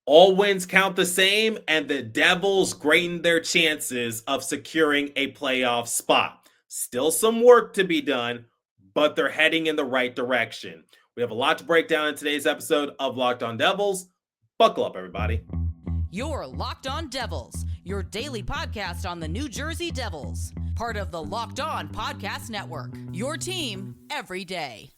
All wins count the same, and the Devils greaten their chances of securing a playoff spot. Still some work to be done, but they're heading in the right direction. We have a lot to break down in today's episode of Locked On Devils. Buckle up, everybody. You're Locked On Devils, your daily podcast on the New Jersey Devils. Part of the Locked On Podcast Network, your team every day.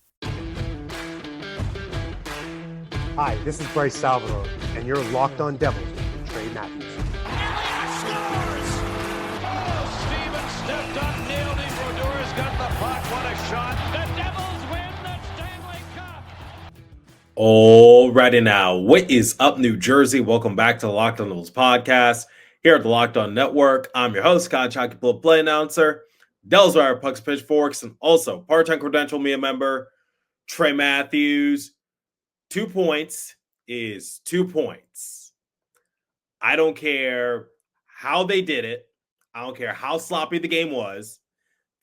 Hi, this is Bryce Salvador, and you're Locked On Devils with Trey Matthews. Elliott scores! Oh, Stevens stepped up, nailed him. Brodor's got the puck. What a shot. The Devils win the Stanley Cup. Alrighty now, what is up, New Jersey? Welcome back to the Locked On Devils podcast here at the Locked On Network. I'm your host, College Hockey Play announcer, Devils Wire Pucks Pitchforks, and also part-time credential media member, Trey Matthews. 2 points is 2 points. I don't care how they did it. I don't care how sloppy the game was.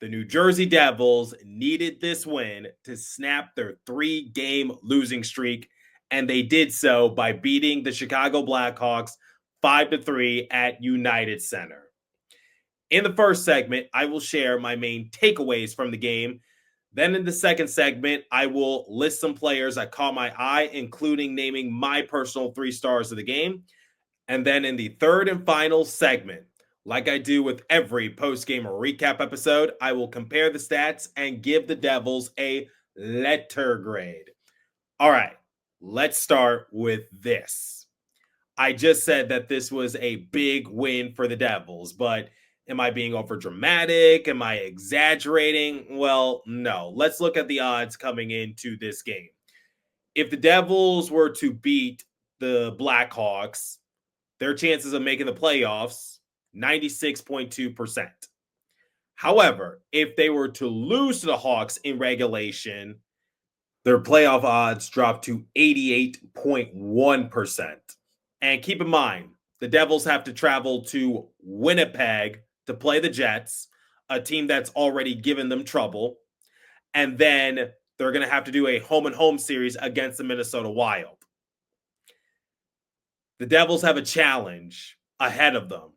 The New Jersey Devils needed this win to snap their 3-game losing streak, and they did so by beating the Chicago Blackhawks 5-3 at United Center. In the first segment, I will share my main takeaways from the game. Then in the second segment, I will list some players that caught my eye, including naming my personal 3 stars of the game. And then in the third and final segment, like I do with every post-game recap episode, I will compare the stats and give the Devils a letter grade. All right, let's start with this. I just said that this was a big win for the Devils, but am I being over dramatic? Am I exaggerating? Well, no. Let's look at the odds coming into this game. If the Devils were to beat the Blackhawks, their chances of making the playoffs, 96.2%. However, if they were to lose to the Hawks in regulation, their playoff odds drop to 88.1%. And keep in mind, the Devils have to travel to Winnipeg to play the Jets, a team that's already given them trouble. And then they're going to have to do a home-and-home series against the Minnesota Wild. The Devils have a challenge ahead of them.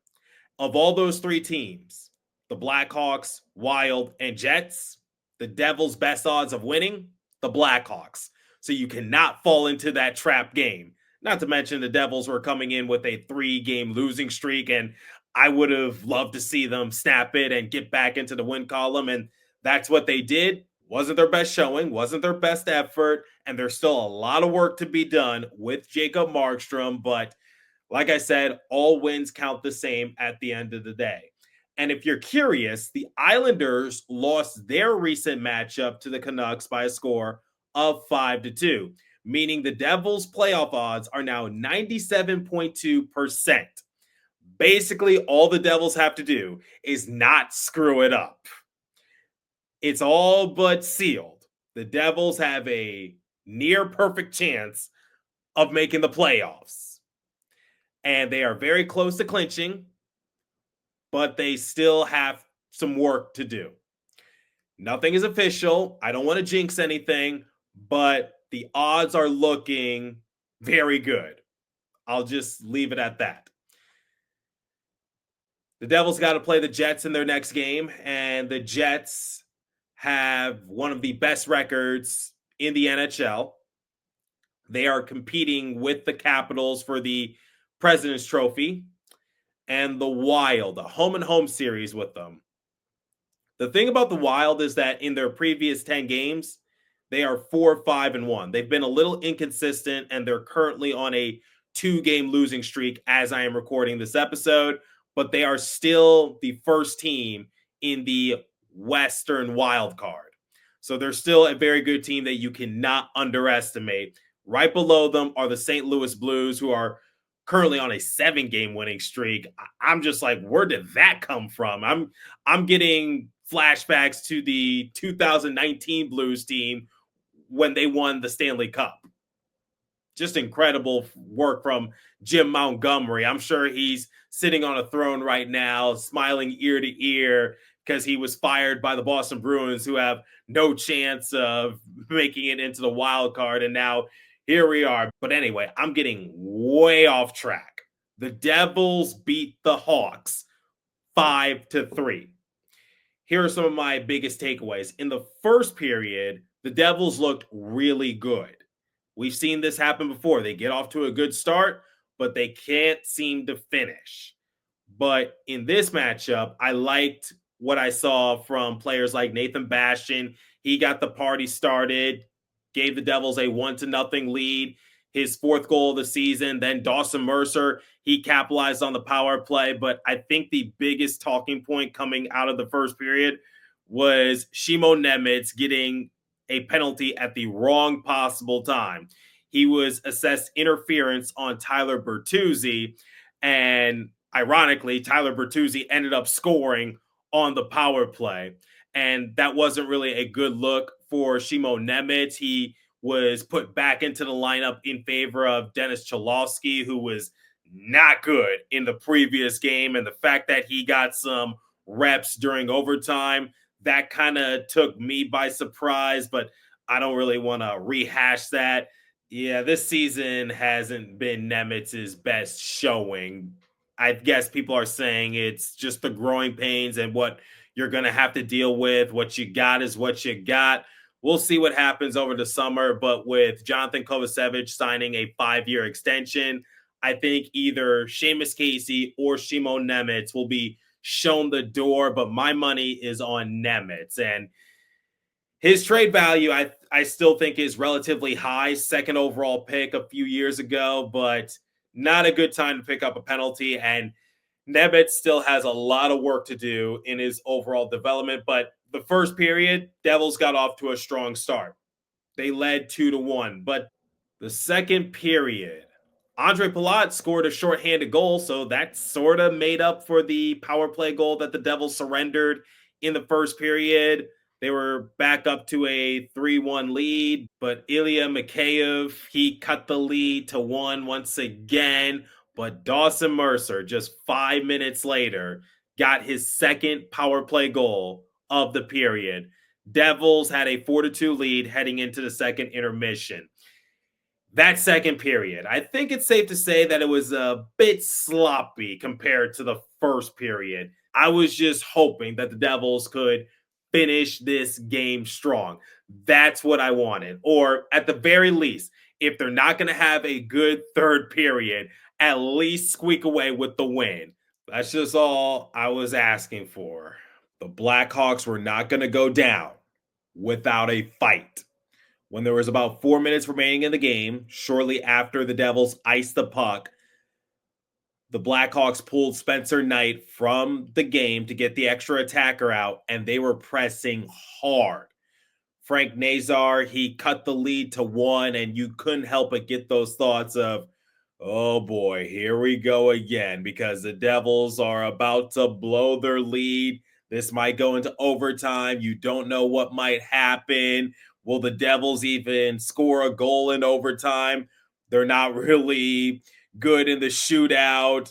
Of all those 3 teams, the Blackhawks, Wild, and Jets, the Devils' best odds of winning, the Blackhawks. So you cannot fall into that trap game. Not to mention the Devils were coming in with a 3-game losing streak, and I would have loved to see them snap it and get back into the win column, and that's what they did. Wasn't their best showing, wasn't their best effort, and there's still a lot of work to be done with Jacob Markstrom, but like I said, all wins count the same at the end of the day. And if you're curious, the Islanders lost their recent matchup to the Canucks by a score of 5-2. Meaning the Devils' playoff odds are now 97.2%. Basically, all the Devils have to do is not screw it up. It's all but sealed. The Devils have a near perfect chance of making the playoffs. And they are very close to clinching, but they still have some work to do. Nothing is official. I don't want to jinx anything, but the odds are looking very good. I'll just leave it at that. The Devils got to play the Jets in their next game, and the Jets have one of the best records in the NHL. They are competing with the Capitals for the President's Trophy and the Wild, a home-and-home series with them. The thing about the Wild is that in their previous 10 games, they are 4-5-1. They've been a little inconsistent, and they're currently on a 2-game losing streak as I am recording this episode, but they are still the first team in the Western Wild Card. So they're still a very good team that you cannot underestimate. Right below them are the St. Louis Blues, who are currently on a 7-game winning streak. I'm just like, where did that come from? I'm getting flashbacks to the 2019 Blues team when they won the Stanley Cup. Just incredible work from Jim Montgomery. I'm sure he's sitting on a throne right now, smiling ear to ear because he was fired by the Boston Bruins, who have no chance of making it into the wild card. And now here we are. But anyway, I'm getting way off track. The Devils beat the Hawks 5-3. Here are some of my biggest takeaways. In the first period, the Devils looked really good. We've seen this happen before. They get off to a good start, but they can't seem to finish. But in this matchup, I liked what I saw from players like Nathan Bastian. He got the party started, gave the Devils a 1-0 lead, his fourth goal of the season. Then Dawson Mercer, he capitalized on the power play. But I think the biggest talking point coming out of the first period was Shimo Nemec getting a penalty at the wrong possible time. He was assessed interference on Tyler Bertuzzi, and ironically, Tyler Bertuzzi ended up scoring on the power play. And that wasn't really a good look for Shimo Nemec. He was put back into the lineup in favor of Dennis Cholowski, who was not good in the previous game. And the fact that he got some reps during overtime, that kind of took me by surprise, but I don't really want to rehash that. Yeah, this season hasn't been Nemec's best showing. I guess people are saying it's just the growing pains and what you're going to have to deal with. What you got is what you got. We'll see what happens over the summer, but with Jonathan Kovacevic signing a 5-year extension, I think either Seamus Casey or Shimo Nemec will be shown the door, but my money is on Nemec. And his trade value, I still think is relatively high. Second overall pick a few years ago, but not a good time to pick up a penalty. And Nemec still has a lot of work to do in his overall development. But the first period, Devils got off to a strong start. They led 2-1. But the second period, Andre Palat scored a shorthanded goal, so that sort of made up for the power play goal that the Devils surrendered in the first period. They were back up to a 3-1 lead, but Ilya Mikheyev, he cut the lead to 1 once again. But Dawson Mercer, just 5 minutes later, got his second power play goal of the period. Devils had a 4-2 lead heading into the second intermission. That second period, I think it's safe to say that it was a bit sloppy compared to the first period. I was just hoping that the Devils could finish this game strong. That's what I wanted. Or at the very least, if they're not going to have a good third period, at least squeak away with the win. That's just all I was asking for. The Blackhawks were not going to go down without a fight. When there was about 4 minutes remaining in the game, shortly after the Devils iced the puck, the Blackhawks pulled Spencer Knight from the game to get the extra attacker out, and they were pressing hard. Frank Nazar, he cut the lead to 1, and you couldn't help but get those thoughts of, oh boy, here we go again, because the Devils are about to blow their lead. This might go into overtime. You don't know what might happen. Will the Devils even score a goal in overtime? They're not really good in the shootout.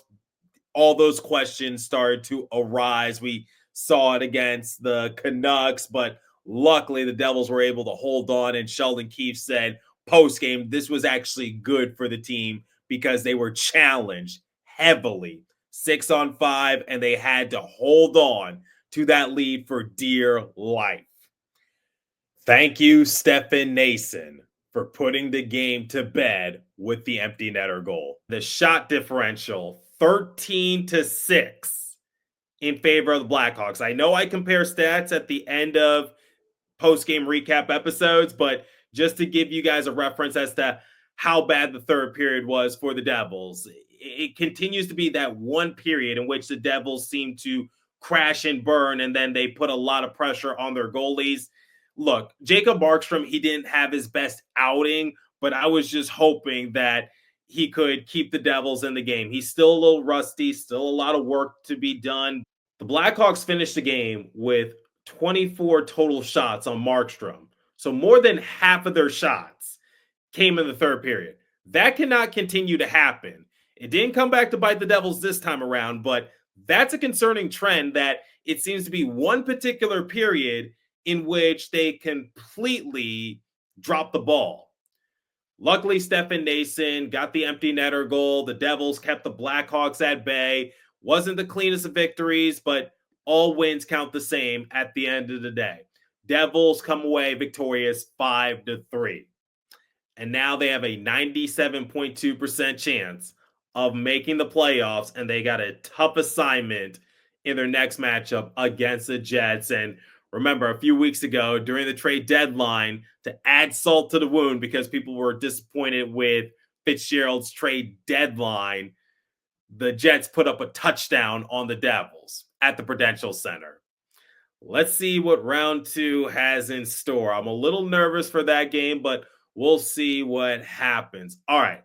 All those questions started to arise. We saw it against the Canucks, but luckily the Devils were able to hold on, and Sheldon Keefe said post-game this was actually good for the team because they were challenged heavily 6-on-5, and they had to hold on to that lead for dear life. Thank you, Stefan Nason, for putting the game to bed with the empty netter goal. The shot differential, 13-6 in favor of the Blackhawks. I know I compare stats at the end of post-game recap episodes, but just to give you guys a reference as to how bad the third period was for the Devils, it continues to be that one period in which the Devils seem to crash and burn, and then they put a lot of pressure on their goalies. Look, Jacob Markstrom, he didn't have his best outing, but I was just hoping that he could keep the Devils in the game. He's still a little rusty, still a lot of work to be done. The Blackhawks finished the game with 24 total shots on Markstrom. So more than half of their shots came in the third period. That cannot continue to happen. It didn't come back to bite the Devils this time around, but that's a concerning trend that it seems to be one particular period in which they completely drop the ball. Luckily, Stefan Nason got the empty netter goal. The Devils kept the Blackhawks at bay. Wasn't the cleanest of victories, but all wins count the same at the end of the day. Devils come away victorious 5-3. And now they have a 97.2% chance of making the playoffs, and they got a tough assignment in their next matchup against the Jets. And remember, a few weeks ago during the trade deadline, to add salt to the wound because people were disappointed with Fitzgerald's trade deadline, the Jets put up a touchdown on the Devils at the Prudential Center. Let's see what round 2 has in store. I'm a little nervous for that game, but we'll see what happens. All right.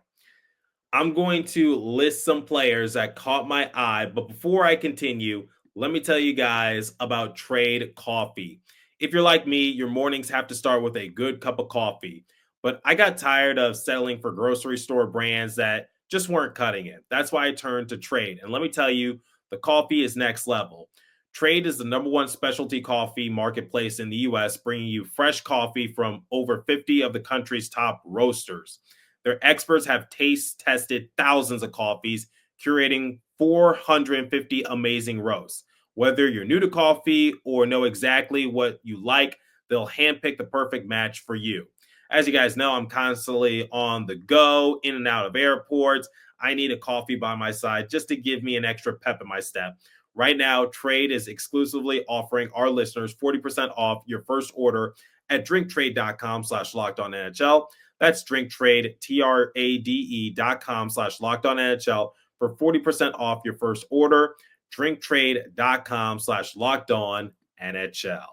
I'm going to list some players that caught my eye, but before I continue, let me tell you guys about Trade Coffee. If you're like me, your mornings have to start with a good cup of coffee, but I got tired of settling for grocery store brands that just weren't cutting it. That's why I turned to Trade. And let me tell you, the coffee is next level. Trade is the #1 specialty coffee marketplace in the U.S., bringing you fresh coffee from over 50 of the country's top roasters. Their experts have taste tested thousands of coffees, curating 450 amazing roasts. Whether you're new to coffee or know exactly what you like, they'll handpick the perfect match for you. As you guys know, I'm constantly on the go, in and out of airports. I need a coffee by my side just to give me an extra pep in my step. Right now, Trade is exclusively offering our listeners 40% off your first order at drinktrade.com/lockedonnhl. That's drinktrade, TRADE.com/lockedonnhl for 40% off your first order. drinktrade.com/lockedonnhl.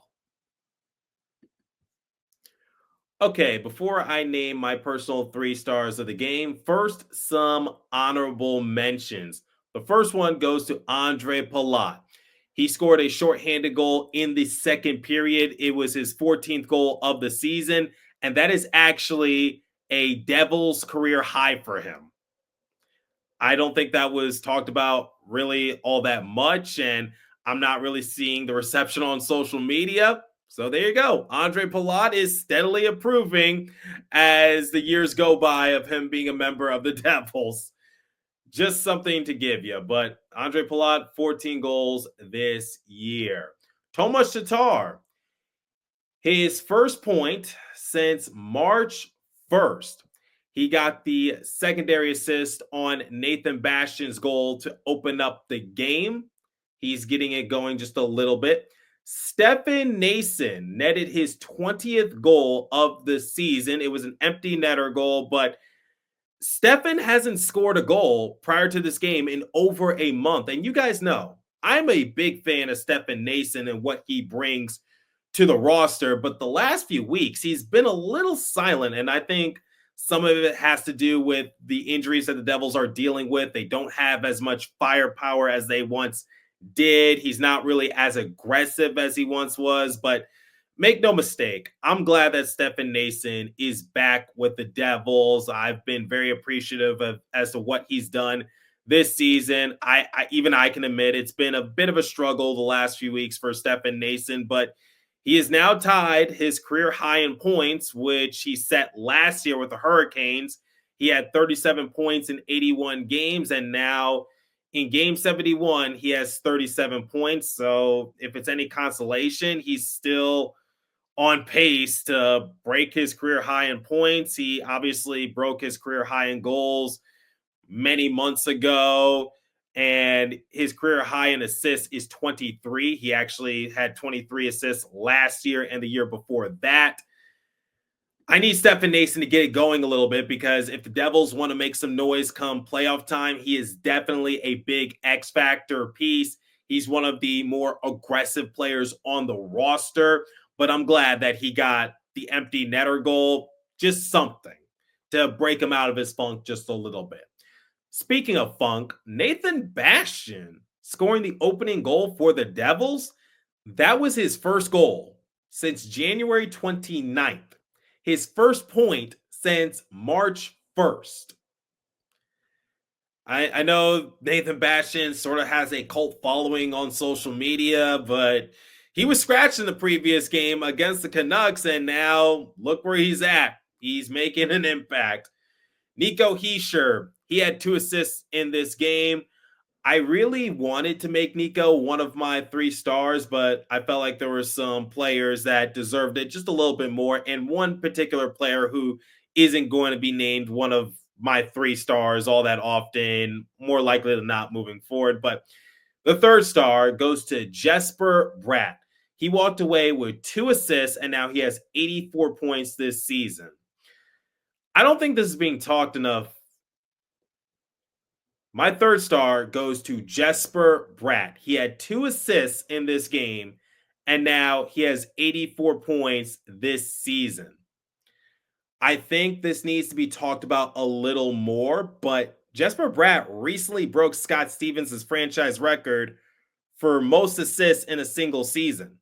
Okay, before I name my personal 3 stars of the game, first, some honorable mentions. The first one goes to Andre Palat. He scored a shorthanded goal in the second period. It was his 14th goal of the season, and that is actually a Devils career high for him. I don't think that was talked about really all that much, and I'm not really seeing the reception on social media. So there you go. Andre Palat is steadily improving as the years go by of him being a member of the Devils. Just something to give you. But Andre Palat, 14 goals this year. Tomas Tatar, his first point since March 1st. He got the secondary assist on Nathan Bastian's goal to open up the game. He's getting it going just a little bit. Stefan Nason netted his 20th goal of the season. It was an empty netter goal, but Stefan hasn't scored a goal prior to this game in over a month. And you guys know, I'm a big fan of Stefan Nason and what he brings to the roster. But the last few weeks, he's been a little silent. And I think some of it has to do with the injuries that the Devils are dealing with. They don't have as much firepower as they once did. He's not really as aggressive as he once was, but make no mistake, I'm glad that Stefan Nason is back with the Devils. I've been very appreciative of as to what he's done this season. I can admit it's been a bit of a struggle the last few weeks for Stefan Nason, but he is now tied his career high in points, which he set last year with the Hurricanes. He had 37 points in 81 games, and now in game 71, he has 37 points. So if it's any consolation, he's still on pace to break his career high in points. He obviously broke his career high in goals many months ago, and his career high in assists is 23. He actually had 23 assists last year and the year before that. I need Stefan Nason to get it going a little bit because if the Devils want to make some noise come playoff time, he is definitely a big X factor piece. He's one of the more aggressive players on the roster, but I'm glad that he got the empty netter goal, just something to break him out of his funk just a little bit. Speaking of funk, Nathan Bastian scoring the opening goal for the Devils. That was his first goal since January 29th. His first point since March 1st. I know Nathan Bastian sort of has a cult following on social media, but he was scratched in the previous game against the Canucks, and now look where he's at. He's making an impact. Nico Hischier, he had 2 assists in this game. I really wanted to make Nico one of my 3 stars, but I felt like there were some players that deserved it just a little bit more. And one particular player who isn't going to be named one of my 3 stars all that often, more likely than not moving forward. But the 3rd star goes to Jesper Bratt. He walked away with 2 assists, and now he has 84 points this season. I don't think this is being talked enough. My 3rd star goes to Jesper Bratt. He had 2 assists in this game, and now he has 84 points this season. I think this needs to be talked about a little more, but Jesper Bratt recently broke Scott Stevens' franchise record for most assists in a single season.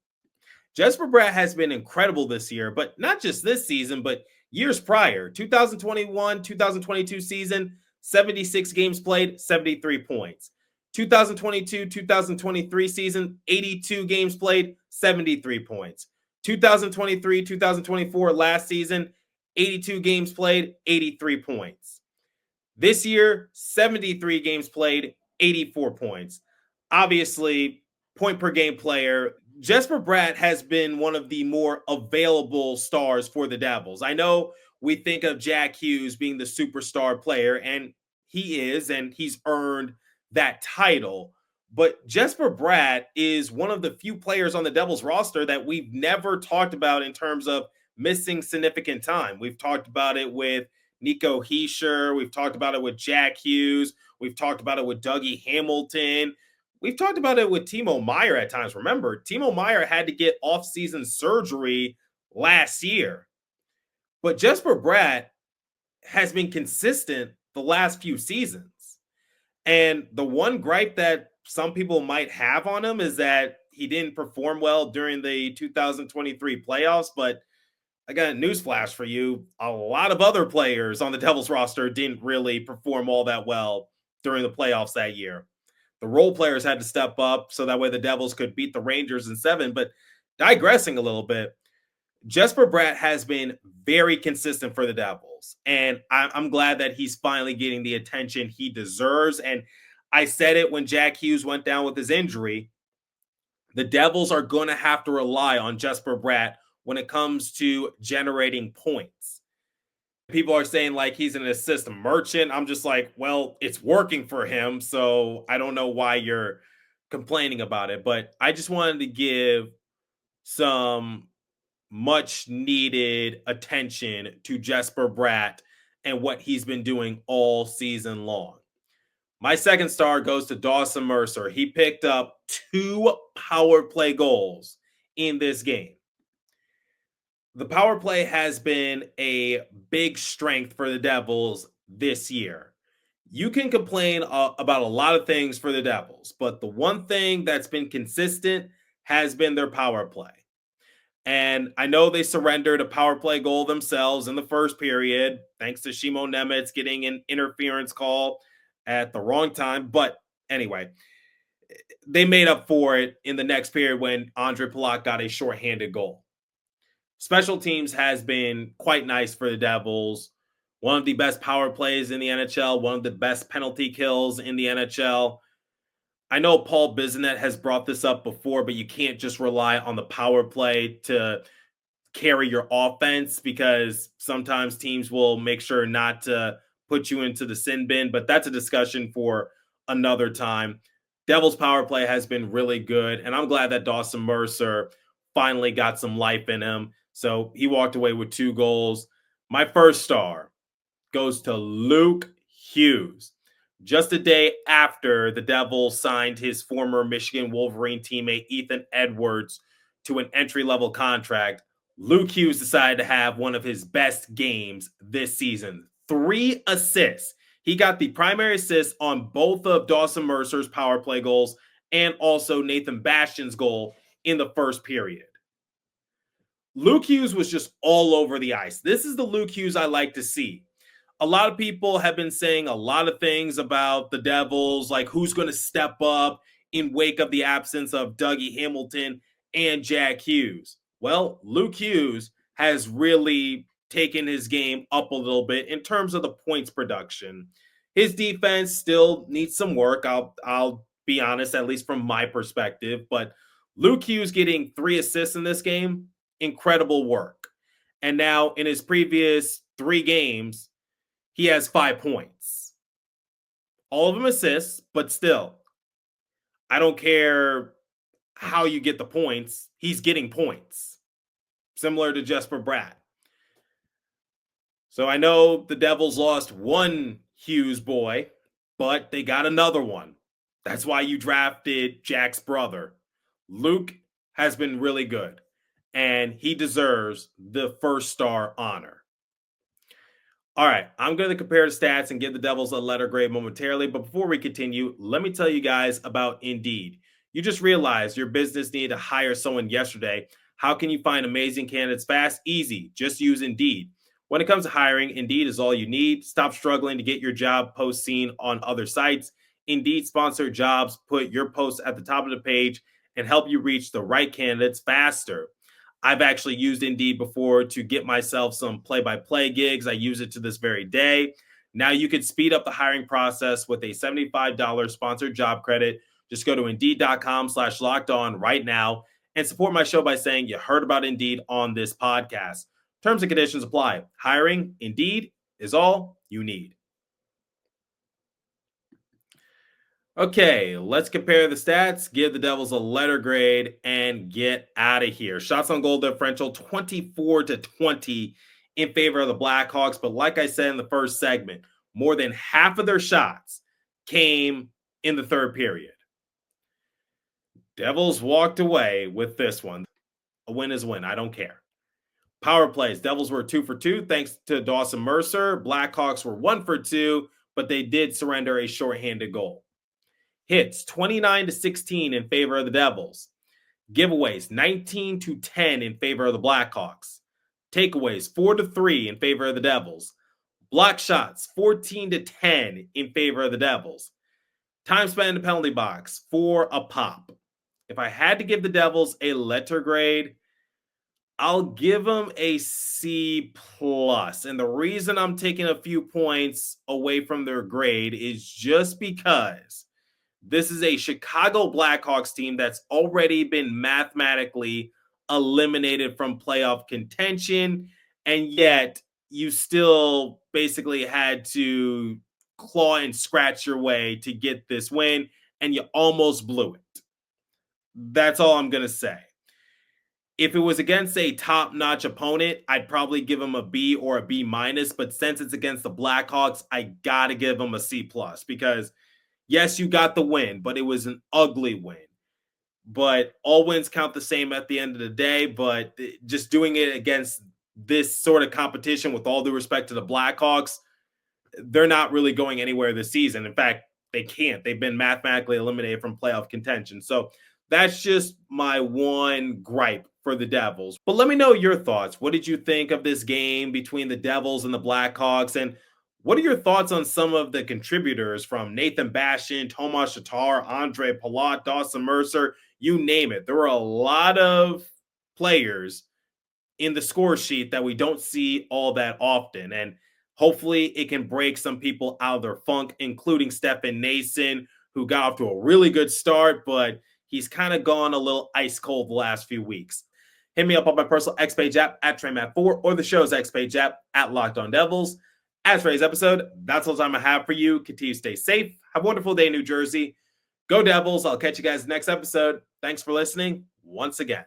Jesper Bratt has been incredible this year, but not just this season, but years prior. 2021, 2022 season, 76 games played, 73 points. 2022, 2023 season, 82 games played, 73 points. 2023, 2024 last season, 82 games played, 83 points. This year, 73 games played, 84 points. Obviously, point per game player. Jesper Bratt has been one of the more available stars for the Devils. I know we think of Jack Hughes being the superstar player, and he is, and he's earned that title. But Jesper Bratt is one of the few players on the Devils roster that we've never talked about in terms of missing significant time. We've talked about it with Nico Hischier. We've talked about it with Jack Hughes. We've talked about it with Dougie Hamilton. We've talked about it with Timo Meier at times. Remember, Timo Meier had to get off-season surgery last year. But Jesper Bratt has been consistent the last few seasons. And the one gripe that some people might have on him is that he didn't perform well during the 2023 playoffs. But I got a newsflash for you. A lot of other players on the Devils roster didn't really perform all that well during the playoffs that year. The role players had to step up so that way the Devils could beat the Rangers in 7. But digressing a little bit, Jesper Bratt has been very consistent for the Devils. And I'm glad that he's finally getting the attention he deserves. And I said it when Jack Hughes went down with his injury. The Devils are going to have to rely on Jesper Bratt when it comes to generating points. People are saying like he's an assist merchant. I'm just like, well, it's working for him. So I don't know why you're complaining about it. But I just wanted to give some much needed attention to Jesper Bratt and what he's been doing all season long. My 2nd star goes to Dawson Mercer. He picked up 2 power play goals in this game. The power play has been a big strength for the Devils this year. You can complain about a lot of things for the Devils, but the one thing that's been consistent has been their power play. And I know they surrendered a power play goal themselves in the first period, thanks to Shimo Nemeth getting an interference call at the wrong time. But anyway, they made up for it in the next period when Andre Palat got a shorthanded goal. Special teams has been quite nice for the Devils. One of the best power plays in the NHL, one of the best penalty kills in the NHL. I know Paul Bizinet has brought this up before, but you can't just rely on the power play to carry your offense because sometimes teams will make sure not to put you into the sin bin, but that's a discussion for another time. Devils power play has been really good, and I'm glad that Dawson Mercer finally got some life in him. So he walked away with 2 goals. My 1st star goes to Luke Hughes. Just a day after the Devils signed his former Michigan Wolverine teammate Ethan Edwards to an entry-level contract, Luke Hughes decided to have one of his best games this season. 3 assists. He got the primary assist on both of Dawson Mercer's power play goals and also Nathan Bastian's goal in the first period. Luke Hughes was just all over the ice. This is the Luke Hughes I like to see. A lot of people have been saying a lot of things about the Devils, like who's going to step up in wake of the absence of Dougie Hamilton and Jack Hughes. Well, Luke Hughes has really taken his game up a little bit in terms of the points production. His defense still needs some work. I'll be honest, at least from my perspective. But Luke Hughes getting 3 assists in this game, incredible work. And now in his previous 3 games, he has 5 points. All of them assists, but still, I don't care how you get the points. He's getting points, similar to Jesper Bratt. So I know the Devils lost one Hughes boy, but they got another one. That's why you drafted Jack's brother. Luke has been really good, and he deserves the first star honor. All right, I'm going to compare the stats and give the Devils a letter grade momentarily. But before we continue, let me tell you guys about Indeed. You just realized your business needed to hire someone yesterday. How can you find amazing candidates fast? Easy. Just use Indeed. When it comes to hiring, Indeed is all you need. Stop struggling to get your job post seen on other sites. Indeed sponsored jobs put your post at the top of the page and help you reach the right candidates faster. I've actually used Indeed before to get myself some play-by-play gigs. I use it to this very day. Now you can speed up the hiring process with a $75 sponsored job credit. Just go to Indeed.com/lockedon right now and support my show by saying you heard about Indeed on this podcast. Terms and conditions apply. Hiring, Indeed is all you need. Okay, let's compare the stats, give the Devils a letter grade, and get out of here. Shots on goal differential, 24-20 in favor of the Blackhawks. But like I said in the first segment, more than half of their shots came in the third period. Devils walked away with this one. A win is a win. I don't care. Power plays. Devils were 2 for 2 thanks to Dawson Mercer. Blackhawks were 1 for 2, but they did surrender a shorthanded goal. Hits 29-16 in favor of the Devils. Giveaways 19-10 in favor of the Blackhawks. Takeaways 4-3 in favor of the Devils. Block shots 14-10 in favor of the Devils. Time spent in the penalty box 4 a pop. If I had to give the Devils a letter grade, I'll give them a C+. And the reason I'm taking a few points away from their grade is just because this is a Chicago Blackhawks team that's already been mathematically eliminated from playoff contention, and yet you still basically had to claw and scratch your way to get this win, and you almost blew it. That's all I'm going to say. If it was against a top-notch opponent, I'd probably give them a B or a B-, but since it's against the Blackhawks, I got to give them a C+, because yes, you got the win, but it was an ugly win. But all wins count the same at the end of the day. But just doing it against this sort of competition, with all due respect to the Blackhawks, they're not really going anywhere this season. In fact, they can't. They've been mathematically eliminated from playoff contention. So that's just my one gripe for the Devils. But let me know your thoughts. What did you think of this game between the Devils and the Blackhawks? And what are your thoughts on some of the contributors from Nathan Bastian, Tomas Tatar, Andre Palat, Dawson Mercer, you name it? There were a lot of players in the score sheet that we don't see all that often. And hopefully it can break some people out of their funk, including Stefan Nason, who got off to a really good start, but he's kind of gone a little ice cold the last few weeks. Hit me up on my personal X Page app at TreyMatt4 or the show's X Page app at Locked On Devils. As for today's episode, that's all the time I have for you. Continue to stay safe. Have a wonderful day in New Jersey. Go Devils. I'll catch you guys next episode. Thanks for listening once again.